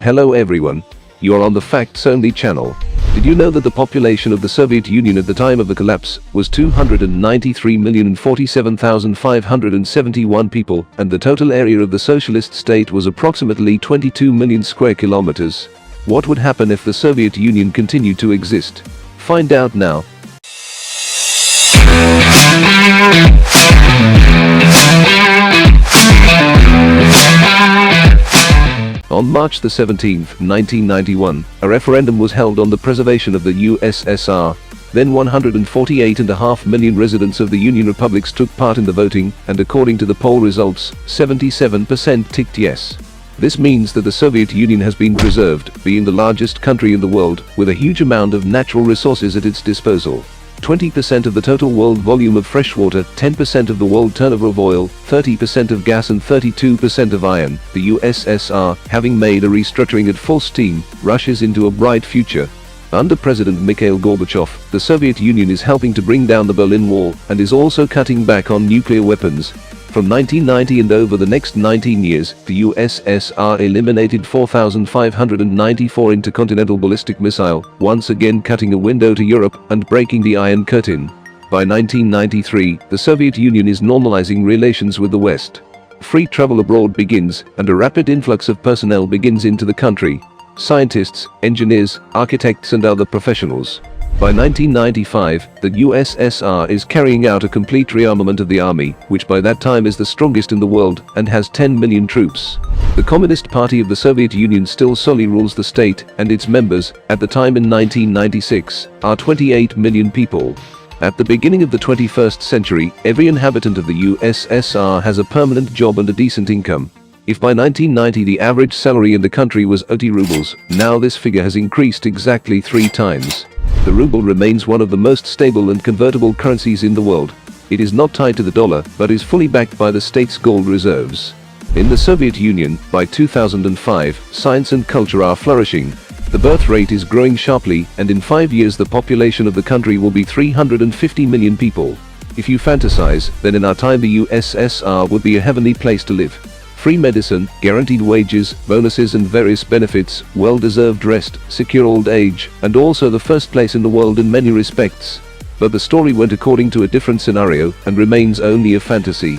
Hello everyone. You are on the Facts Only channel. Did you know that the population of the Soviet Union at the time of the collapse was 293,047,571 people, and the total area of the socialist state was approximately 22 million square kilometers? What would happen if the Soviet Union continued to exist? Find out now. On March 17, 1991, a referendum was held on the preservation of the USSR. Then 148.5 million residents of the Union republics took part in the voting, and according to the poll results, 77% ticked yes. This means that the Soviet Union has been preserved, being the largest country in the world, with a huge amount of natural resources at its disposal. 20% of the total world volume of fresh water, 10% of the world turnover of oil, 30% of gas and 32% of iron. The USSR, having made a restructuring at full steam, rushes into a bright future. Under President Mikhail Gorbachev, the Soviet Union is helping to bring down the Berlin Wall, and is also cutting back on nuclear weapons. From 1990 and over the next 19 years, the USSR eliminated 4,594 intercontinental ballistic missile, once again cutting a window to Europe and breaking the Iron Curtain. By 1993, the Soviet Union is normalizing relations with the West. Free travel abroad begins, and a rapid influx of personnel begins into the country. Scientists, engineers, architects and other professionals. By 1995, the USSR is carrying out a complete rearmament of the army, which by that time is the strongest in the world, and has 10 million troops. The Communist Party of the Soviet Union still solely rules the state, and its members, at the time in 1996, are 28 million people. At the beginning of the 21st century, every inhabitant of the USSR has a permanent job and a decent income. If by 1990 the average salary in the country was 80 rubles, now this figure has increased exactly 3 times. The ruble remains one of the most stable and convertible currencies in the world. It is not tied to the dollar, but is fully backed by the state's gold reserves. In the Soviet Union, by 2005, science and culture are flourishing. The birth rate is growing sharply, and in 5 years the population of the country will be 350 million people. If you fantasize, then in our time the USSR would be a heavenly place to live. Free medicine, guaranteed wages, bonuses and various benefits, well-deserved rest, secure old age, and also the first place in the world in many respects. But the story went according to a different scenario, and remains only a fantasy.